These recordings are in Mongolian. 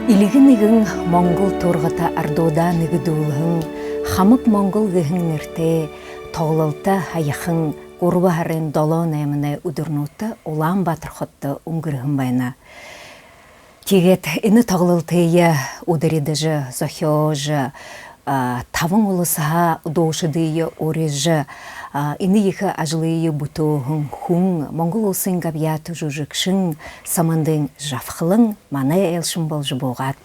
Илигин Монгол тургата ардода нигдуулхын хамык Монгол гыхыннерте тоолалта хаяхын урбахарын долон эмне удурнута улан батыр хотты унгырхын байна. Тигет ины тоолалтыя ударидыжы зохёжы тавын улысаха доушыдыя орежы ины ихы ажлые бутуғын хүн Монгол улсын габияту жужыкшын самандың жавхылың маны элшын болжы боғат.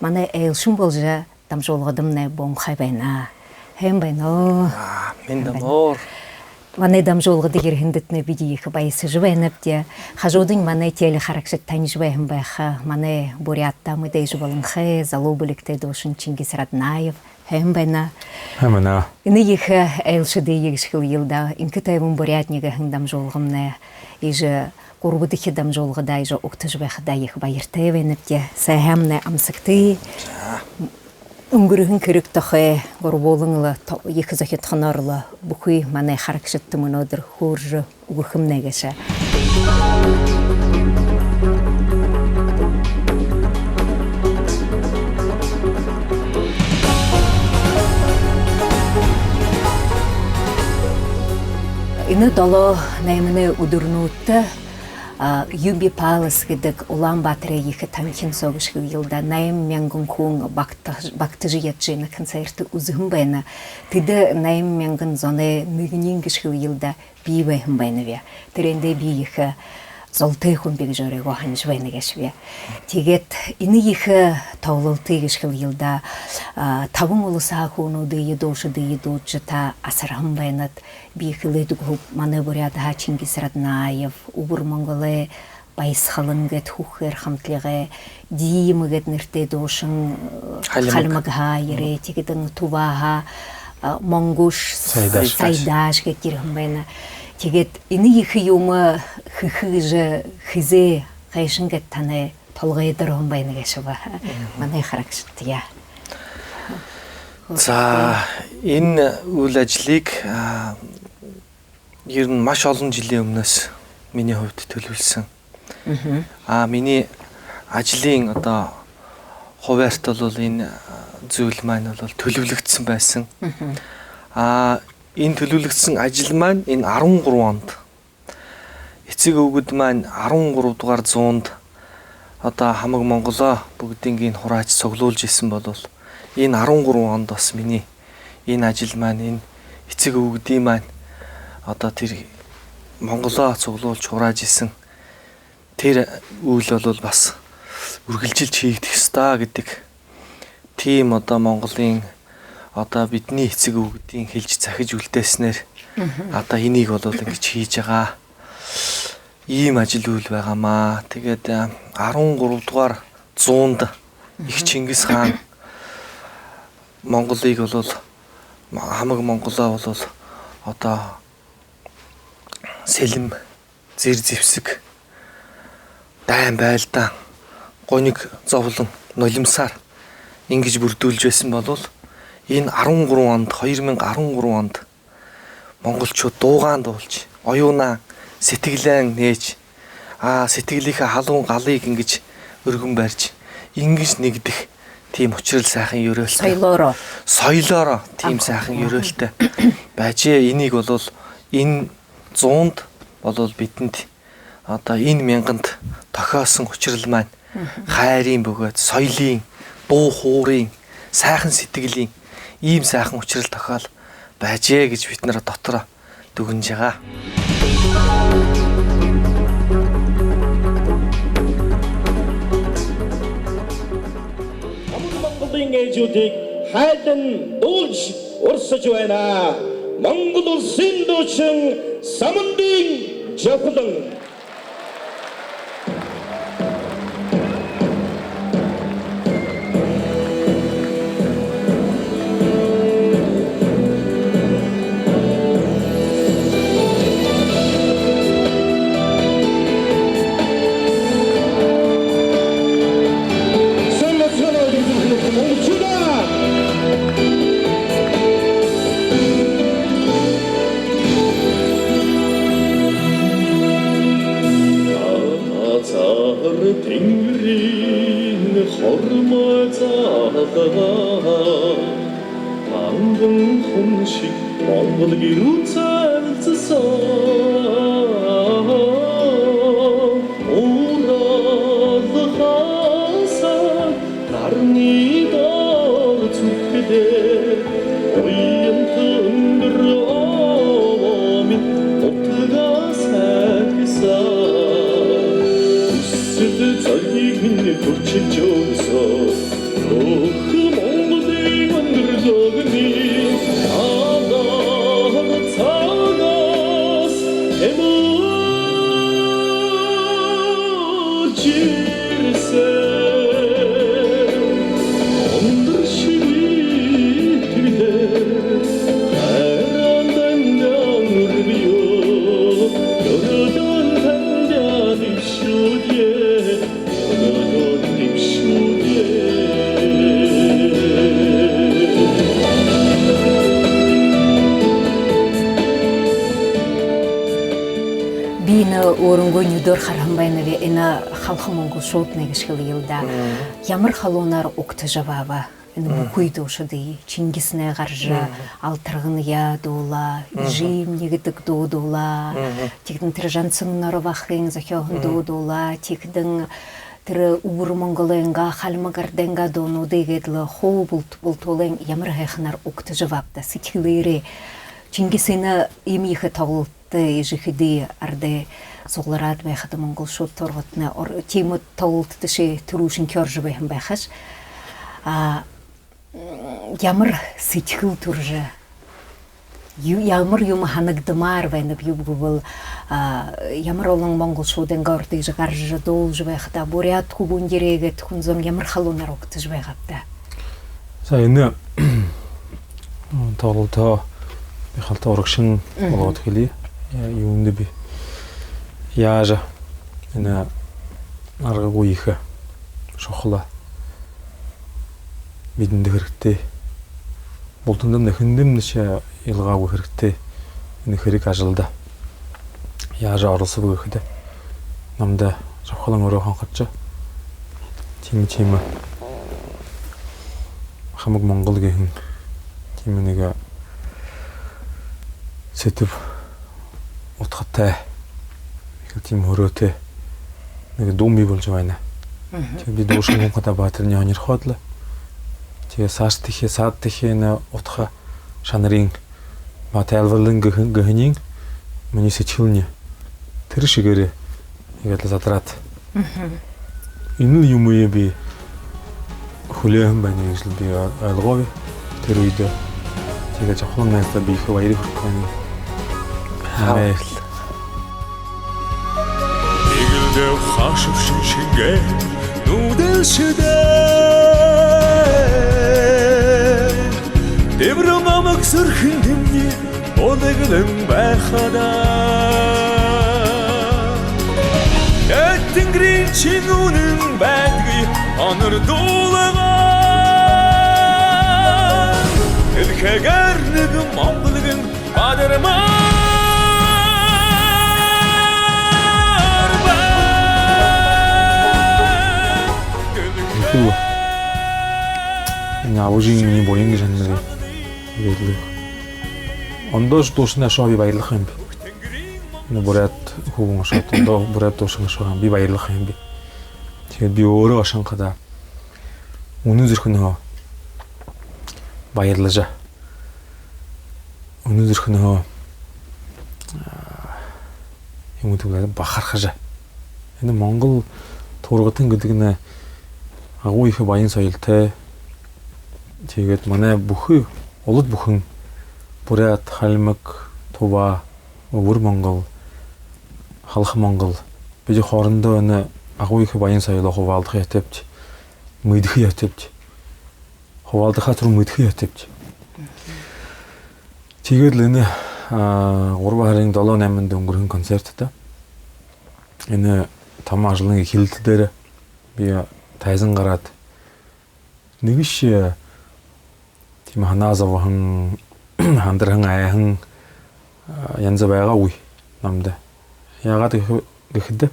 Маны элшын болжы дамжолғыдымны бомхай байна. Хэм байна. Мен дамор. Маны дамжолғыды ерхіндітні биді ихы байысы жывайнып де. Хажудың маны телі харакшыт тань жывайын байха. Маны бурятта мыдай жывалынхы, залу білікті дошын Чингис Раднаев. Хэм байна. Хэмэна. Ины ихы элшыды егішкіл елда. Инкі тайвын бурятниға хын дамжолғымны. Ижы Курбудыхи дамжолғыда ижы оқтыжбайхыда ихы байыртай вайнып де. Сайхамны амсыкты. Үнгірігін көрік тұқы ғұрболыңылы екі зәкет қынарлы бұқы маны харакшытты мұнадыр хұржы ұғықым нәгеші. Ины дало нәйміні ұдырнуытты Юби Палас гидик Улан Батыре екі тамхин соғышқы елда найым мянгын хуң бақтыжы ятжыны концерты ұзығын байна. Тиді найым мянгын зоны нүгінен гішқы елда бей байхын байны ве. Тіренде бей екі золты хүн бек жөрі ғохан жвайны кәшве. Тегет ины екі таулылты гішқы елда табын ұлыса хуну дүйі дошы дүйі доджыта асырғын байнат. Бейхілі дүгіп маны бурядаға Чингис Раднаев, ұбыр Монголы байсқалын гет хухер хамтлығы, дейімі гет нірте дошын қалымыға ере, тегетін туваға Монгуш сайдаш гет ерхім байна. Тегет іні екі юмы хыхыжы хызе қайшын гет таны толғайдырғын байна кәші ба. Маны харакшытты я. За, энэ үйл ажлыг ер нь маш олон жилийн өмнөөс миний хувьд төлөвлөсөн. Миний ажлын одоо хуваарьт бол энэ зүйл маань бол төлөвлөгдсөн байсан. Энэ төлөвлөгдсөн ажил маань энэ 13 онд эцэг өвгөд маань 13 дугаар зуунд одоо хамаг Монголоо бүгдийг хурааж цуглуулж исэн бол энэ 13 онд бас миний энэ ажил маань энэ эцэг өвгдийн маань одоо тэр Монголоо цуглуулж хурааж исэн тэр үйл бол бас үргэлжилж хийгдэх ёстой гэдэг тийм одоо Монголын одоо бидний эцэг өвгдийн хэлж захиж үлдээснээр одоо энийг бол ингэж хийж байгаа ийм ажил үйл байгаамаа. Тэгээд 13 дугаар зуунд их Чингис хаан Монголыг бол хамаг Монголоо бол одоо сэлэм зэр зэвсэг дайн байлдаан гониг зовлон нулимсаар ингэж бүрдүүлж байсан бол энэ 13 онд 2013 онд монголчууд дуугаан дуулж оюунаа сэтгэлэн нээж сэтгэлийнхээ халуун галыг ингэж өргөн барьж ингэж нэгдэх тийм учрал сайхан ерөөлтэй соёлоороо тийм сайхан ерөөлтэй байж энийг бол энэ 100-д бол бидэнд одоо энэ мянганд тохиосон учрал маань хайрын бөгөөд соёлын дуу хуурын сайхан сэтгэлийн ийм сайхан учрал тохиол байжээ гэж бид нараа дотроо дүгнж байгаа. Монголын ээжүүдийг хайдан дуулж урсаж байна. Монгол улсын дуучин Самандын Жавхлан 방금 공식 몽골 기루짤즈사 오라드 하사 나르니다 죽게돼 오이언트 은드러민 옥트가 사기사 웃을 듯 절기긴 돌치줘서 그 몽골이 만들어가니 아나를 타가스 에머질세 온들 시비들이대 해란 단장을 비워 여러던 단장 입수디에 여러던 입수디에 Бина орынго нүдор харамбайна ве ина халқы монгол шотна гешкил йылда. Ямар халонар окты жавава. Ина букуйду шады Чингисне гаржа алтыргын я дола, жим негитик дола, тикдин тиржанцыңнар вахрин захёхын дола, тикдин тиры убур монголенга халмагарденга дону дегедлы хо бултолен ямар хайхнар окты жавапта ситилери. Чингисина имихы тагылты ижихиди арде согларат байхаты монгол шот торготна тимут тагылты ше турушин кёржбайхын байхаш. Ямар ситхил туржа. Ямар юм ханагдмар вайнып юбгубыл ямар олон монгол шоден горды жгаржы должы байхта бурят хубун дерегет хунзом ямар халунар октыж байгапта. За энэ тоглолтоо би халтаа урагшин болоод хэлье. Юунд би яаж энэ аргагүй их шохла бидэнд хэрэгтэй болтондом нэхэндем нэшэ илгаагүй хэрэгтэй энэ хэрэг ажилда яаж оруулсан вэ гэхэд намда шохлон өрөө ханхаж тийм хамаг монголгийн тийм нэг сэтв утгатай их тийм хөрөөтэй нэг дүмби болж байна. Тэгээ би дуушин хонхота баатарны хонирходлоо. Тэгээ саад тэхээ на утга шанарын матайлварлын гөхнийн миний сэчилний тэр шигээрээ яг л задраад. Энэ юм уу би хүлээхэн байна гэж би ойлгоо. Тэр үед тэгээ жохлон найзтай би их баяр хүрэх байна. Хайр. Игэл хашив шингээ нүдэлшдэ Дэврэн амаг сэрхэн дэмний одэглэн байхадаа Тэнгэрийн чинүүнэн байдгийг онор дуулагаа Элхэгээр нэг монголгийн бадармаа Аужийн миний боёнгийн жанрыг игэлээ. Ондош дуушна шови баярлах юм би. Энэ бүрээд хүүгэн шот ондоо бүрээд дуушна шоо би баярлах юм би. Тэгээд би өөрөө ашанхада үнэн зэрхнөө баярлажаа. Үнэн зэрхнөө юм уу бахархажаа. Энэ Монгол тургатын гэдэг нь агуу их баян соёлтой. Тэгээд манай бүхий улд бүхэн Бурят, Халимаг, Тува, Өвөр Монгол, Халах Монгол бид хоорондоо энэ агуу их баян соёлоо хуваалдах ятвч, мэдэх ятвч, хуваалдахаа түр мэдэх ятвч. Тэгээд л энэ 3 сарын 7-8-нд өнгөрсөн концерттай энэ том ажлын эхлэлт дээр би тайзан гараад нэгш тийм ханаазавхан хандрхан айхан янз байгаагүй намд. Яагаад гэхэд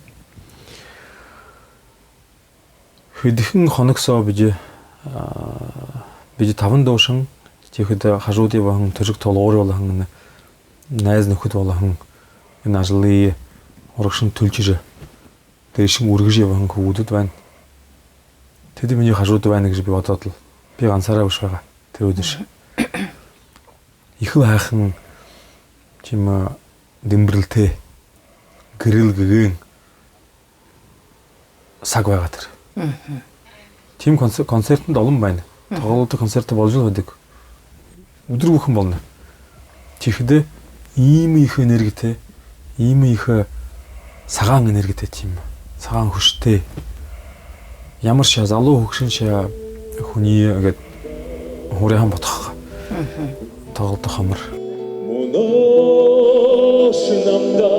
хэдхэн хоногсоо биж 5 дуушин тэгэхэд хажуудын бахан төрөг толгуур болон найз нөхөд болон энэ ажлын урагшин төлжир дэшин үргэж явсан хүүдэд байна. Тэд миний хажууд байна гэж би бодоод л би ганцаараа биш байгаа тэр өдөр. Их л хайхан чим дэмбэрэлтэй гэрэл гэгэн саг байгаа тэр. Тим концертанд олон байна. Тоглолтын концерт болж байдаг. Өдөр бүхэн болно. Тэгэхдээ ийм их энергитэй, ийм их цагаан энергитэй тийм цагаан хөштэй ямар залуу хөгшин хүний ингээд хүрээхэн бодох тоглолт хамар. Мунаш намда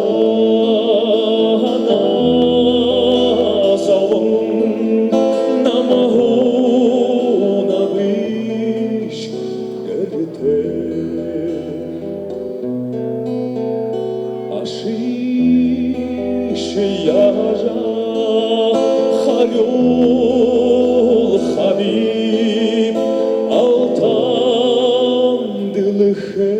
назовын намахуна биш дэртэ ашиш яжа халюл хабиб алтан дылхэ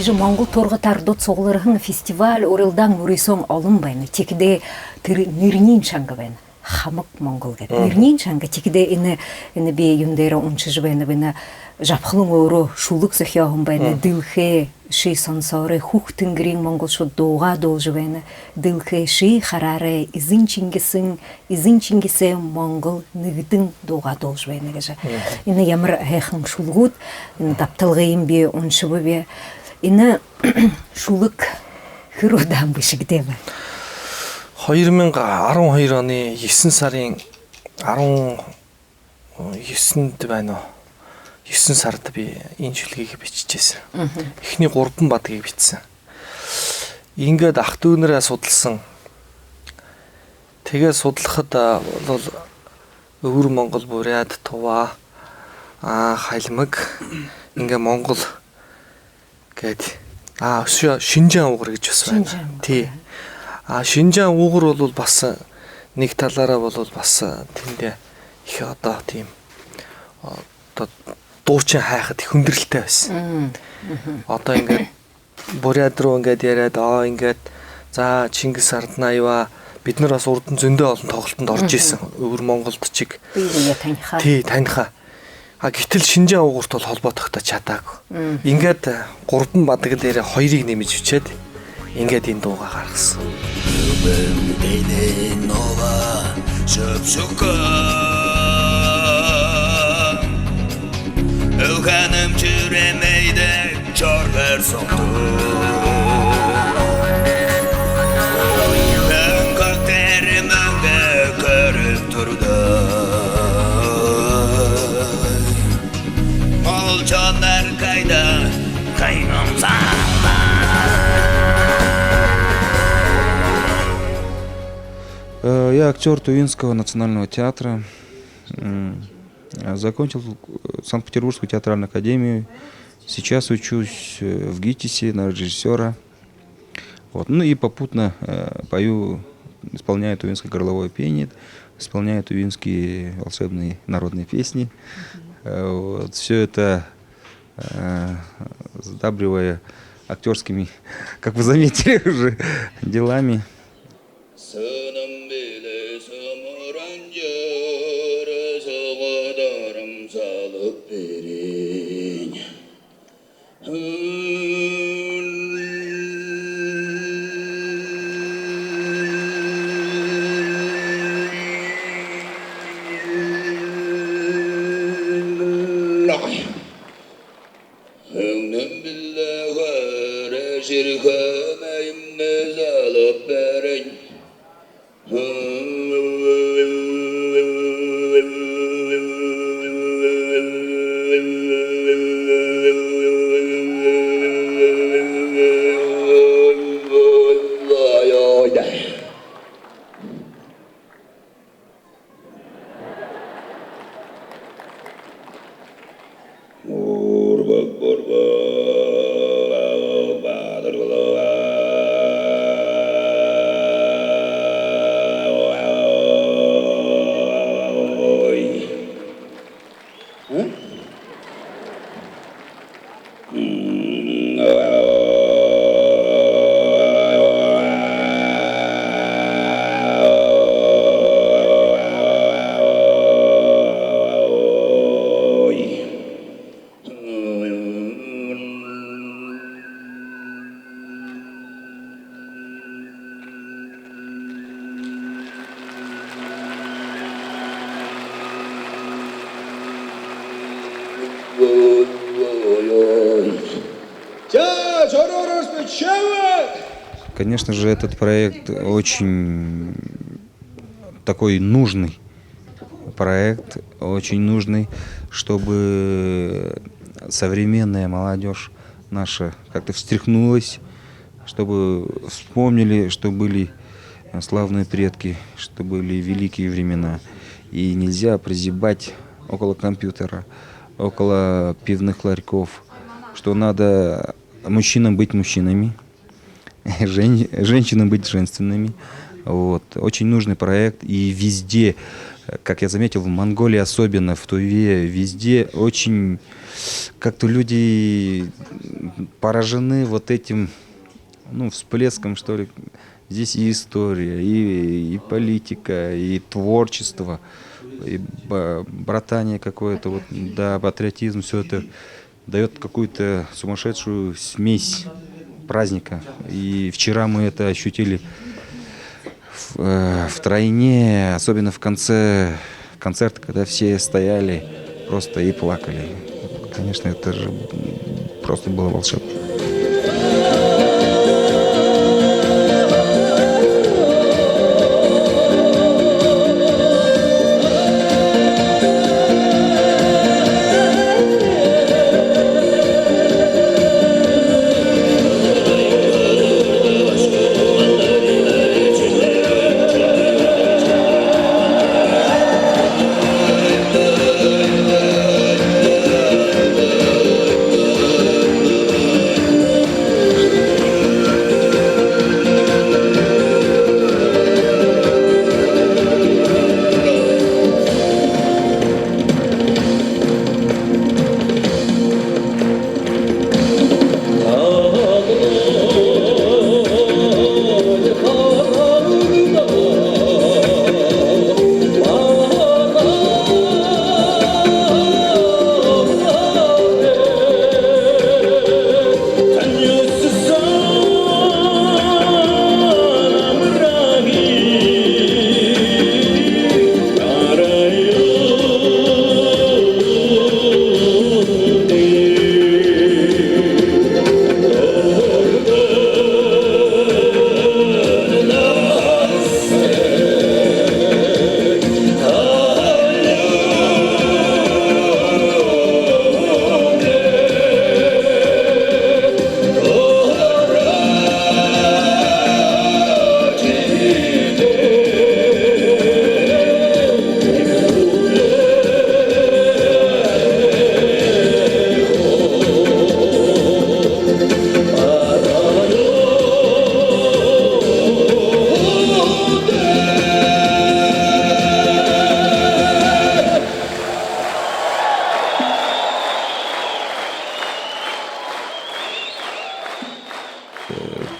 Иже Монгол тургат ардут суглархан фестиваль уралдан мөрөсөн олон байна. Тэгэхдээ тэр нэрний чанга байна. Хамаг Монгол гэдэг. Нэрний чанга тэгэхдээ энэ би юм дээр уншиж байна. Жавхлан өөрөө шүлэг зохиохон байна. Дилхэ ши сонсоорэ хүүхдэн Монгол шууд дуугаа дуулж байна. Дилхэ ши хараарэ эзэн Чингисээ Монгол нэгдэн дуугаа дуулж байна гэж. Энэ ямар хайхан шүлгүүд энэ давталгын би уншив би энэ шүлэг хэр удаан бишигдээ байна. 2012 оны 9 сарын 19-нд байна уу? 9 сард би энэ шүлгийг биччихсэн. Эхний 3 бадгийг бичсэн. Ингээд ах дүүнэрээ судалсан. Тэгээ судлахад бол Өвөр Монгол, Бурят, Тува, Халимаг ингээ Монгол гэд Шинжаан уугар гэж бас байна. Тий. Шинжаан уугар бол бас нэг талаараа бол бас тэндээ их одоо тийм одоо дуучин хайхад их хүндрэлтэй байсан. Одоо ингээд Бурят руу ингээд яриад ингээд за Чингис Ардан аяа бид нар бас урд нь зөндөө олон тоглолтод орж исэн. Өвөр Монголд чиг би танихаа. Тий, танихаа. Гэтэл Шинжаан уугурт бол холбоотойгтой чадаагүй. Ингээд 3 бадаг дээр 2-ыг нэмж бичээд ингээд энэ дуугаа гаргасан. Өвханам чүрэмэйдэ чорвэр соту Olcanlar kayda kaygımsa. Я актер Тувинского национального театра. Закончил Санкт-Петербургскую театральную академию. Сейчас учусь в ГИТИСе на режиссера. Вот. Ну и попутно пою, исполняю тувинское горловое пение, исполняю тувинские волшебные народные песни. Вот. Все это сдабривая актерскими, как вы заметили, уже делами. Конечно же, этот проект очень такой нужный проект, очень нужный, чтобы современная молодежь наша как-то встряхнулась, чтобы вспомнили, что были славные предки, что были великие времена. И нельзя прозябать около компьютера, около пивных ларьков, что надо мужчинам быть мужчинами, женщинам быть женственными. Вот. Очень нужный проект. И везде, как я заметил, в Монголии особенно, в Туве, везде очень как-то люди поражены вот этим, всплеском, что ли. Здесь и история, и политика, и творчество, и братание какое-то, вот, да, патриотизм, все это дает какую-то сумасшедшую смесь праздника. И вчера мы это ощутили втройне, особенно в конце концерта, когда все стояли просто и плакали. Конечно, это же просто было волшебно.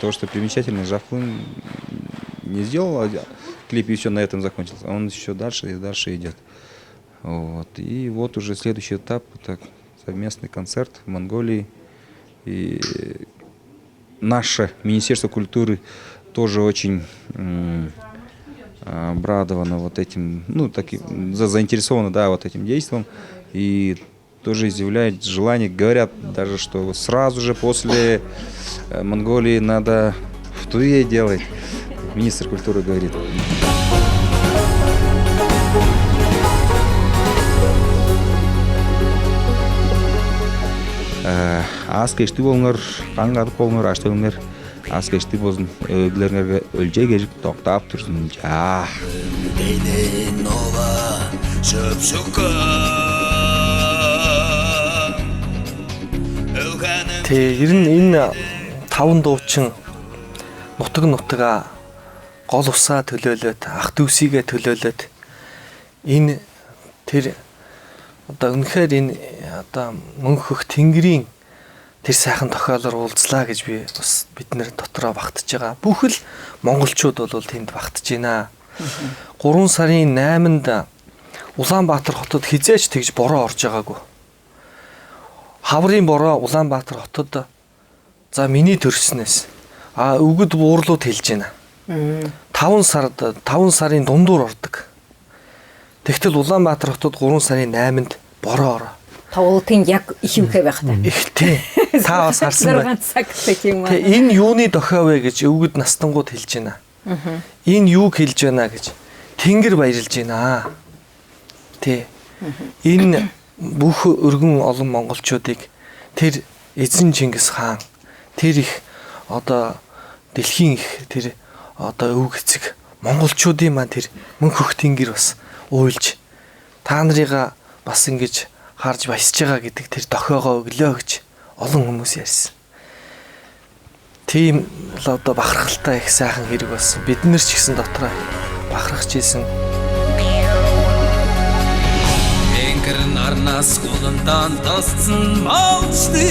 того, что примечательно, Жахпун не сделал клип и все на этом закончился. Он еще дальше и дальше идет. Вот. И вот уже следующий этап — это совместный концерт в Монголии. И наше Министерство культуры тоже очень обрадовано вот этим, заинтересовано, да, вот этим действием. И тоже изъявляет желание, говорят даже, что сразу же после Монголии надо в Туве делать. Министр культуры говорит. Аз кешті болыңыр, қаңғадық болыңыр, ашты болыңыр. Аз кешті болсын, өглеріңерге өлже кежік тоқтап тұрсын. Дейнен ола шөп-шөккө Тэг ер нь энэ 5 дуучин нутаг гол усаа төлөөлөд, ах дүүсийгээ төлөөлөд энэ тэр одоо үнэхээр энэ одоо мөнхөх тэнгэрийн тэр сайхан тохиолоор уулзлаа гэж би бас бид нэр дотроо багтаж байгаа. Бүх л монголчууд бол тэнд багтаж байна. 3 сарын 8-нд Улаанбаатар хотод хизээч тэгж бороо орж байгаагүй. Хаврын бороо Улаанбаатар хотод за миний төрснөөс өгд буурлууд хэлж байна. 5 сарын дундуур ордог. Тэгтэл Улаанбаатар хотод 3 сарын 8-нд бороо ороо. Тавуултын яг ихэмхэ байх та. Ихтэй. Та бас харсан байна. 6 цаг тийм үү. Энэ юуны дохио вэ гэж өгд настангууд хэлж байна. Энэ юуг хэлж байна гэж Тэнгэр баярлж байна. Тэ. Энэ бүх өргөн олон монголчуудыг тэр эзэн Чингис хаан тэр их одоо дэлхийн их тэр одоо өв гэцэг монголчуудын маань тэр мөнхөх тэнгэр бас уйлж та нарыга бас ингэж харж баясж байгаа гэдэг тэр дохиогоо өглөө гэж олон хүмүүс ярьсан. Тийм л одоо бахархалтай их сайхан хэрэг болсон. Бид нар ч гэсэн дотроо бахархаж ийсэн. Энгэр нарнаас гуландан тасцсан малчды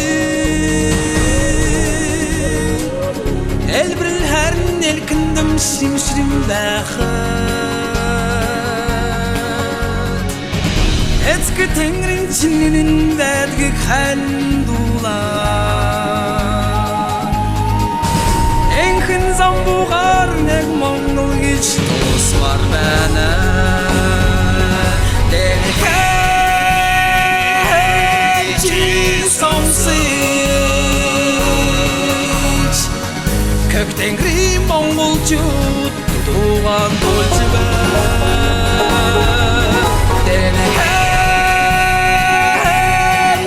Элбрэл харин элкэндэм шимшрэм байхад Эцгэ тэнгэрийн чингэнэн байдгийг хандуулаа Энхэн замбуугаар нэг монгол гэж тусмар байна Как тэнгэрийн монголчууд дуугаан тулж байна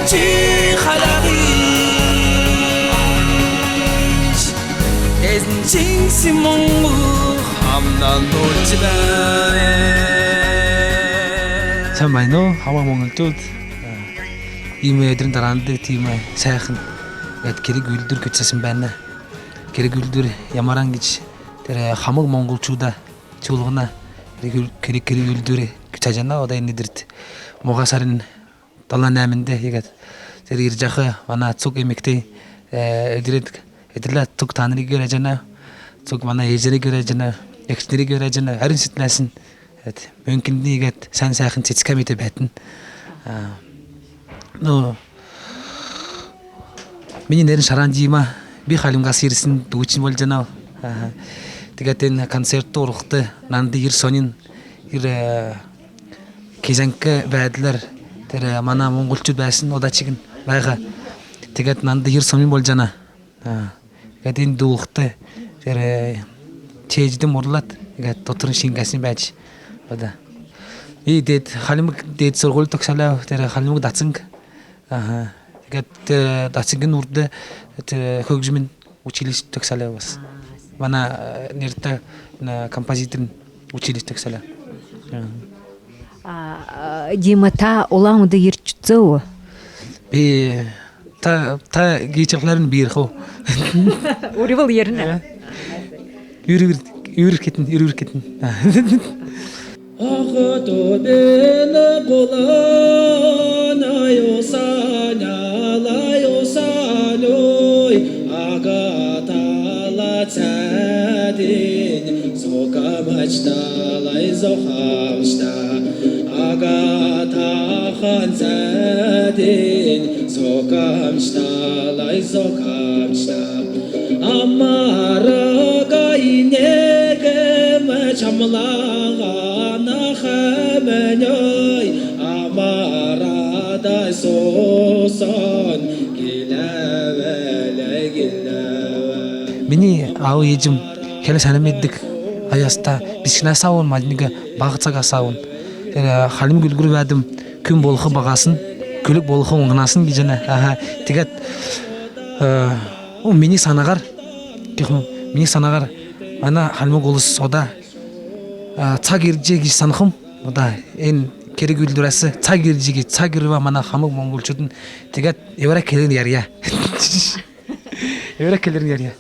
Чи халагич эзэн Чингис монгол хамнан тулж байна Сайн байна уу? Хаваа монголчууд ийм өдрийн дараандаг тийм сайхан гэрэг үлдэр гэжсэн байна. Гэрэг үлдэр ямаран гэж тэр хамаг монголчуудаа чуулгана гэрэг үлдэр гэж хажана одоо энэ дэрт Могасарын 7-8-нд ягаад тэр ирж явах манай цуг эмэгтэй эдэрлээ цуг таныг гэрэж байна. Цуг манай ээжэрийг гэрэж байна. Эгчнэрийг гэрэж байна. Харин сэтнээс нь мөнгөндийгээд сайн сайхан цэцкамитэй байтна. Миний нэр Шаранжима би халимгаас ирсэн дүүчин болж байна. Тэгээд энэ концерт урахтай нанд ир сонин ир кизанка байдлаар тэр манай монголчууд байсан удачиг нь байгаа. Тэгээд нанд ир сонин болж байна. Тэгээд энэ дүүхтэй тэр чэждэм урлаад тэгээд дотор шингасан байж одоо и дэд халимг дэд сургууль төгсөлөө тэр халимг дацанг тэгээд дацангийн үрдэ тэр хөгжмийн училищ төгсөлөө бас манай нэртэй композитор училищ төгсөлөө Дима та улаан удаа ирж зөө. Би та гişлэр нь биер хөө. Өөрөөр ярина. Юрэр хитэн. Ахатодена голана йосаня ла йосаной агатала цадин сокамачталай зохамшта агатахан цадин сокамшталай зохамшта амарага инегем чамлага хаменой амарада сосон гилавеле гилаве Миний аав ээжим хэл санамэддэг аяста бишнэ саун маднига багцаг асаун. Тэр халим гүлгүр бадым күн болох багасын күлүк болох унгнасын гэж байна. Аха тэгээд миний санаагаар манай халимг улс одоо цаг иржээ гэж санахым одоо энэ кэрэг үлдүрээс цаг иржээ гэж цаг ирва манай хамаг монголчууд нь тэгээд еврей хэлээр ярья. Еврей хэлээр ярья.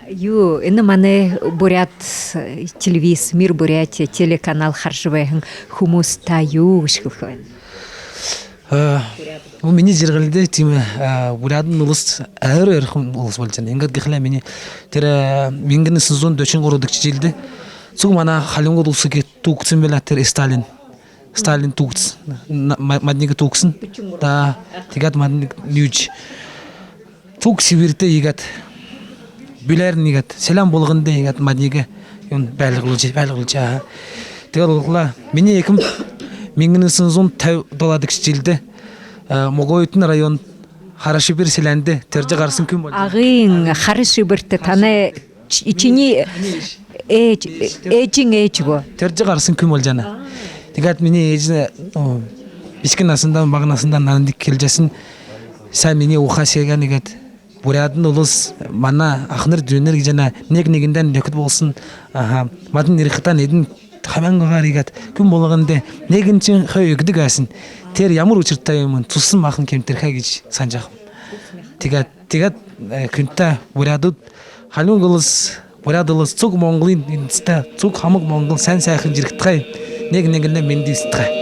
Ю энэ манай бурят телевиз Мир Бурятия телеканал харжвайхан хүмүүс та юу гიშгэх байна. Миний зэрэгэлдээ тийм бурядын улс ойр ойрхон улс болж байна. Ингээд гэхлээр миний тэр 1943 дэх жилдээ зүг манай халимгууд улсыг түүгцэн байла тэр Сталин түүгц мадныг түүгсэн. Да тэгээд мадныг нүүж зүг Сибирьдээ игээд Бүлэр нэгэд салам болгондоо игээд мадныг юм байлгуулж. Тэгээд углаа миний экэм 1950 доллар дэх жилдээ Могойтын район Харашибир селэнд тэрж гарсан хүн бол. Агын Харашибирт таны ичини ээжин ээжгөө. Тэрж гарсан хүн болж байна. Тэгээд миний ээж бишгэн насандаа баг насандаа нандик хэлжсэн. Сайн миний ухаасяга нэгэд бурядын улс манай ахнар дүүнэр гэж нэг нэгэндээ нөхөд болсон. Мадын нэрхтаа нэдэн хамангаар игээд күн болгонд нэгэн чин хой өгдөг байсан. Тэр ямар учиртай юм туссан махан кемтерхэ гэж санаж байгаа. Тэгээд күнтэй бурядууд халуун улс бурядулс цуг Монголын энэстэй цуг хамаг Монгол сайн сайхан жирэгтгай нэг нэгэндээ мэндийстэй.